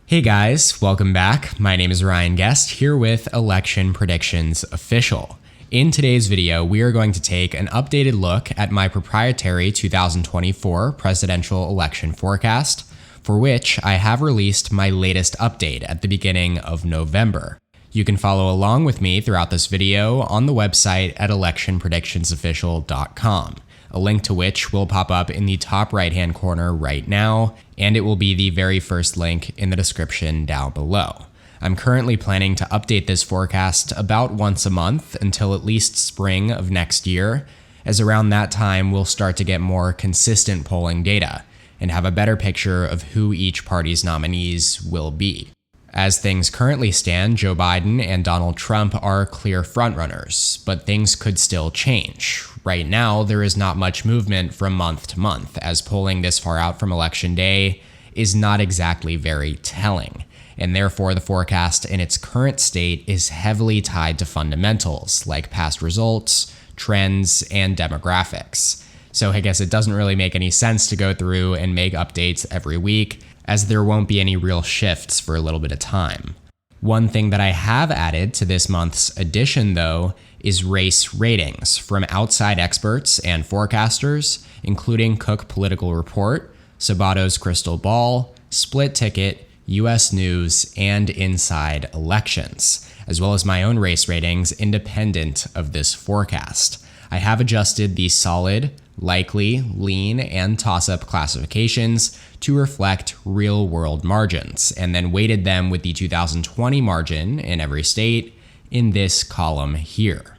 Hey guys, welcome back. My name is Ryan Guest, here with Election Predictions Official. In today's video, we are going to take an updated look at my proprietary 2024 presidential election forecast, for which I have released my latest update at the beginning of November. You can follow along with me throughout this video on the website at electionpredictionsofficial.com. A link to which will pop up in the top right-hand corner right now, and it will be the very first link in the description down below. I'm currently planning to update this forecast about once a month until at least spring of next year, as around that time we'll start to get more consistent polling data and have a better picture of who each party's nominees will be. As things currently stand, Joe Biden and Donald Trump are clear frontrunners, but things could still change. Right now, there is not much movement from month to month, as polling this far out from Election Day is not exactly very telling, and therefore the forecast in its current state is heavily tied to fundamentals like past results, trends, and demographics. So I guess it doesn't really make any sense to go through and make updates every week, as there won't be any real shifts for a little bit of time. One thing that I have added to this month's edition, though, is race ratings from outside experts and forecasters, including Cook Political Report, Sabato's Crystal Ball, Split Ticket, US News, and Inside Elections, as well as my own race ratings independent of this forecast. I have adjusted the solid, likely, lean, and toss-up classifications to reflect real-world margins, and then weighted them with the 2020 margin in every state in this column here.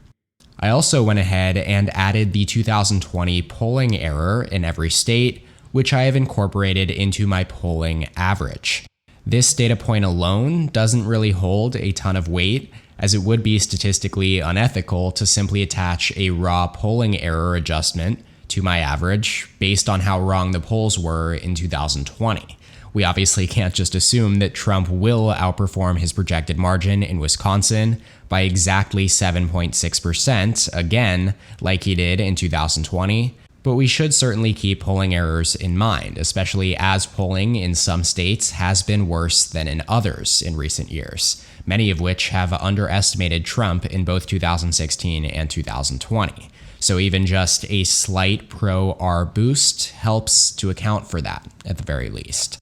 I also went ahead and added the 2020 polling error in every state, which I have incorporated into my polling average. This data point alone doesn't really hold a ton of weight, as it would be statistically unethical to simply attach a raw polling error adjustment to my average based on how wrong the polls were in 2020. We obviously can't just assume that Trump will outperform his projected margin in Wisconsin by exactly 7.6%, again, like he did in 2020. But we should certainly keep polling errors in mind, especially as polling in some states has been worse than in others in recent years, many of which have underestimated Trump in both 2016 and 2020. So even just a slight pro-R boost helps to account for that, at the very least.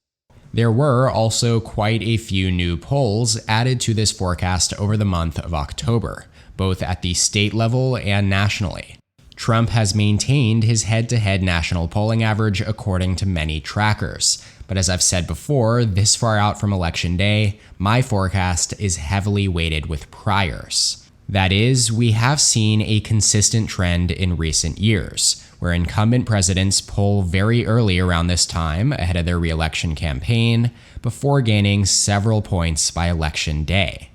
There were also quite a few new polls added to this forecast over the month of October, both at the state level and nationally. Trump has maintained his head-to-head national polling average according to many trackers, but as I've said before, this far out from Election Day, my forecast is heavily weighted with priors. That is, we have seen a consistent trend in recent years, where incumbent presidents poll very early around this time ahead of their re-election campaign, before gaining several points by Election Day.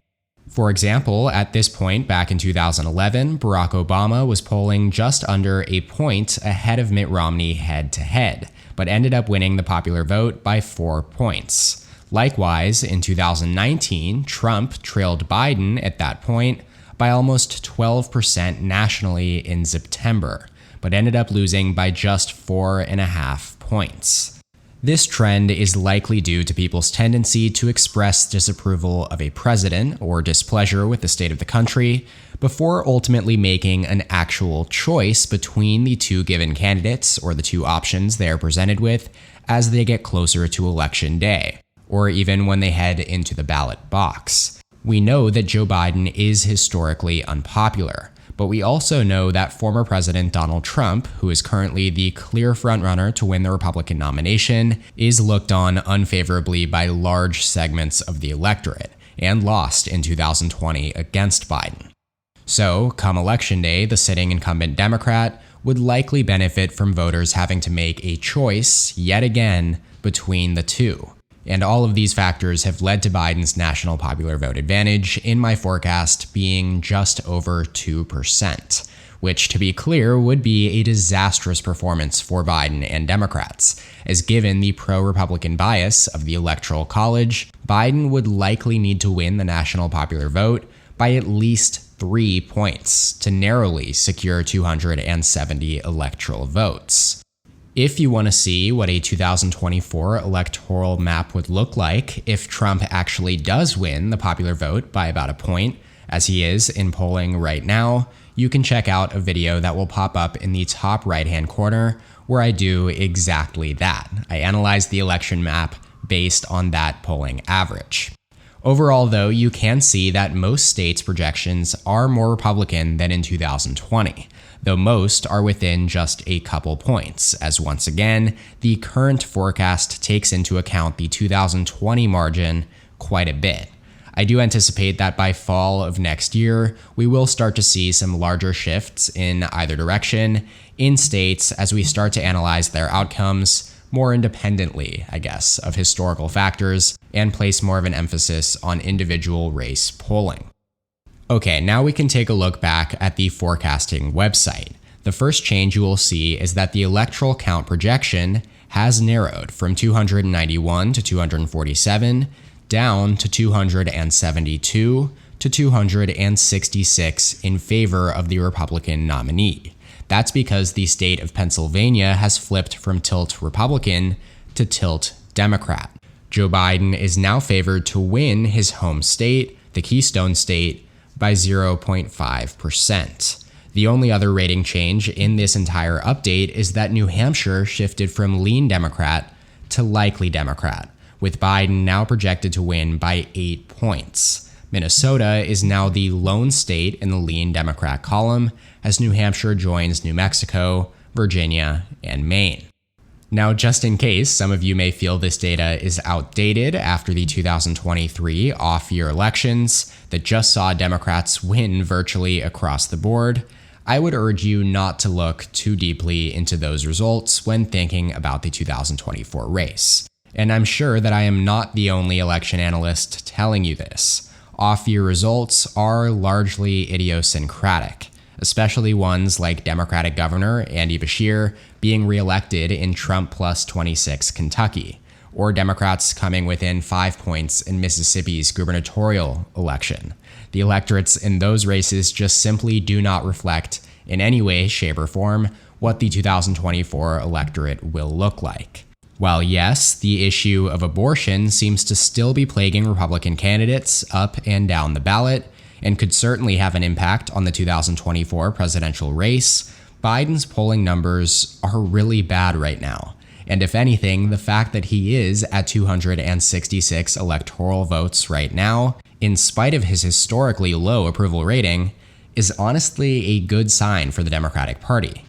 For example, at this point back in 2011, Barack Obama was polling just under a point ahead of Mitt Romney head-to-head, but ended up winning the popular vote by 4 points. Likewise, in 2019, Trump trailed Biden at that point by almost 12% nationally in September, but ended up losing by just 4.5 points. This trend is likely due to people's tendency to express disapproval of a president or displeasure with the state of the country before ultimately making an actual choice between the two given candidates or the two options they are presented with as they get closer to Election Day, or even when they head into the ballot box. We know that Joe Biden is historically unpopular, but we also know that former President Donald Trump, who is currently the clear frontrunner to win the Republican nomination, is looked on unfavorably by large segments of the electorate and lost in 2020 against Biden. So, come Election Day, the sitting incumbent Democrat would likely benefit from voters having to make a choice, yet again, between the two. And all of these factors have led to Biden's national popular vote advantage in my forecast being just over 2%, which, to be clear, would be a disastrous performance for Biden and Democrats, as given the pro-Republican bias of the Electoral College, Biden would likely need to win the national popular vote by at least 3 points to narrowly secure 270 electoral votes. If you want to see what a 2024 electoral map would look like if Trump actually does win the popular vote by about a point, as he is in polling right now, you can check out a video that will pop up in the top right-hand corner where I do exactly that. I analyze the election map based on that polling average. Overall, though, you can see that most states' projections are more Republican than in 2020, though most are within just a couple points, as once again, the current forecast takes into account the 2020 margin quite a bit. I do anticipate that by fall of next year, we will start to see some larger shifts in either direction in states as we start to analyze their outcomes more independently, I guess, of historical factors and place more of an emphasis on individual race polling. Okay, now we can take a look back at the forecasting website. The first change you will see is that the electoral count projection has narrowed from 291 to 247 down to 272 to 266 in favor of the Republican nominee. That's because the state of Pennsylvania has flipped from tilt Republican to tilt Democrat. Joe Biden is now favored to win his home state, the Keystone State, by 0.5%. The only other rating change in this entire update is that New Hampshire shifted from lean Democrat to likely Democrat, with Biden now projected to win by 8 points. Minnesota is now the lone state in the lean Democrat column, as New Hampshire joins New Mexico, Virginia, and Maine. Now, just in case some of you may feel this data is outdated after the 2023 off-year elections that just saw Democrats win virtually across the board, I would urge you not to look too deeply into those results when thinking about the 2024 race. And I'm sure that I am not the only election analyst telling you this. Off-year results are largely idiosyncratic, especially ones like Democratic Governor Andy Beshear being reelected in Trump plus 26 Kentucky, or Democrats coming within 5 points in Mississippi's gubernatorial election. The electorates in those races just simply do not reflect in any way, shape, or form what the 2024 electorate will look like. While yes, the issue of abortion seems to still be plaguing Republican candidates up and down the ballot, and could certainly have an impact on the 2024 presidential race, Biden's polling numbers are really bad right now. And if anything, the fact that he is at 266 electoral votes right now, in spite of his historically low approval rating, is honestly a good sign for the Democratic Party.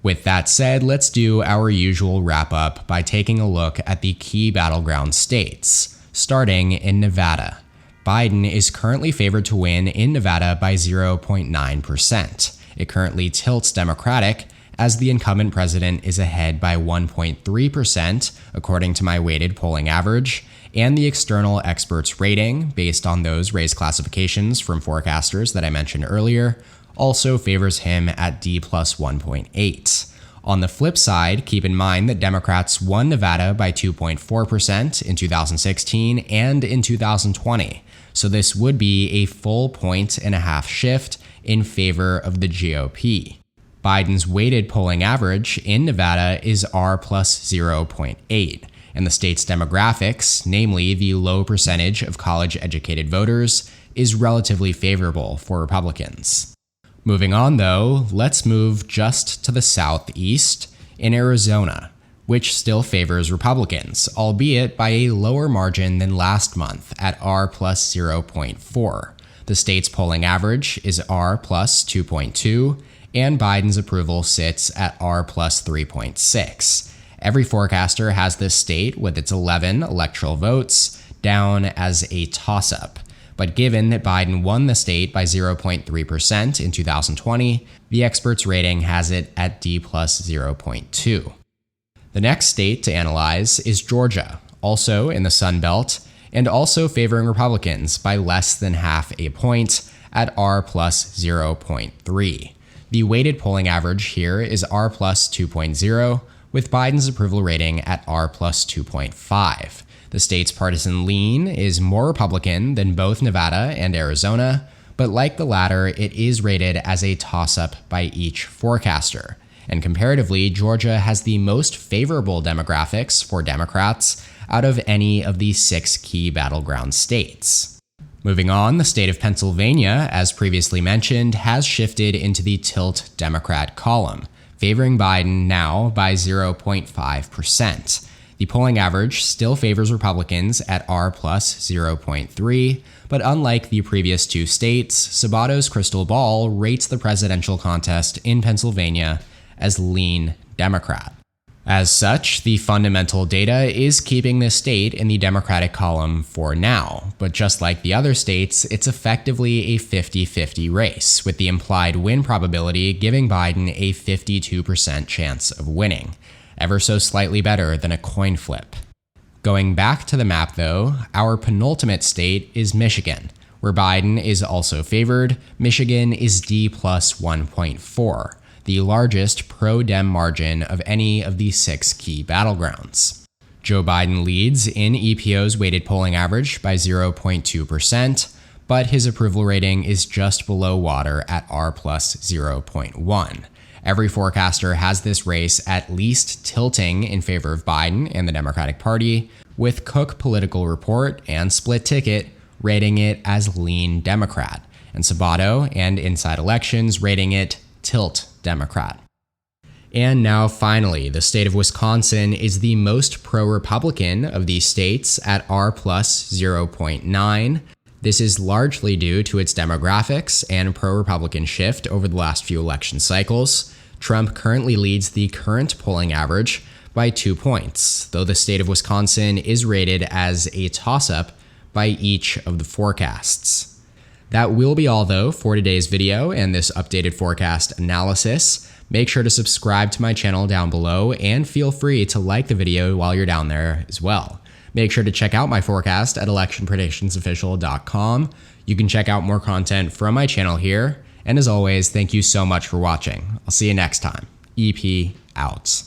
With that said, let's do our usual wrap-up by taking a look at the key battleground states, starting in Nevada. Biden is currently favored to win in Nevada by 0.9%. It currently tilts Democratic, as the incumbent president is ahead by 1.3%, according to my weighted polling average, and the external experts rating, based on those race classifications from forecasters that I mentioned earlier, also favors him at D plus 1.8. On the flip side, keep in mind that Democrats won Nevada by 2.4% in 2016 and in 2020, so this would be a full 1.5 shift in favor of the GOP. Biden's weighted polling average in Nevada is R plus 0.8, and the state's demographics, namely the low percentage of college-educated voters, is relatively favorable for Republicans. Moving on though, let's move just to the southeast in Arizona, which still favors Republicans, albeit by a lower margin than last month at R plus 0.4. The state's polling average is R plus 2.2, and Biden's approval sits at R plus 3.6. Every forecaster has this state with its 11 electoral votes down as a toss-up. But given that Biden won the state by 0.3% in 2020, the experts' rating has it at D plus 0.2. The next state to analyze is Georgia, also in the Sun Belt, and also favoring Republicans by less than half a point at R plus 0.3. The weighted polling average here is R plus 2.0, with Biden's approval rating at R plus 2.5. The state's partisan lean is more Republican than both Nevada and Arizona, but like the latter, it is rated as a toss-up by each forecaster. And comparatively, Georgia has the most favorable demographics for Democrats out of any of the 6 key battleground states. Moving on, the state of Pennsylvania, as previously mentioned, has shifted into the tilt Democrat column, favoring Biden now by 0.5%. The polling average still favors Republicans at R plus 0.3, but unlike the previous 2 states, Sabato's crystal ball rates the presidential contest in Pennsylvania as lean Democrat. As such, the fundamental data is keeping this state in the Democratic column for now, but just like the other states, it's effectively a 50-50 race, with the implied win probability giving Biden a 52% chance of winning, ever so slightly better than a coin flip. Going back to the map though, our penultimate state is Michigan, where Biden is also favored. Michigan is D plus 1.4. The largest pro-Dem margin of any of the 6 key battlegrounds. Joe Biden leads in EPO's weighted polling average by 0.2%, but his approval rating is just below water at R plus 0.1. Every forecaster has this race at least tilting in favor of Biden and the Democratic Party, with Cook Political Report and Split Ticket rating it as lean Democrat, and Sabato and Inside Elections rating it tilt Democrat. And now finally, the state of Wisconsin is the most pro-Republican of these states at R plus 0.9. This is largely due to its demographics and pro-Republican shift over the last few election cycles. Trump currently leads the current polling average by 2 points, though the state of Wisconsin is rated as a toss-up by each of the forecasts. That will be all though for today's video and this updated forecast analysis. Make sure to subscribe to my channel down below and feel free to like the video while you're down there as well. Make sure to check out my forecast at electionpredictionsofficial.com. You can check out more content from my channel here. And as always, thank you so much for watching. I'll see you next time. EP out.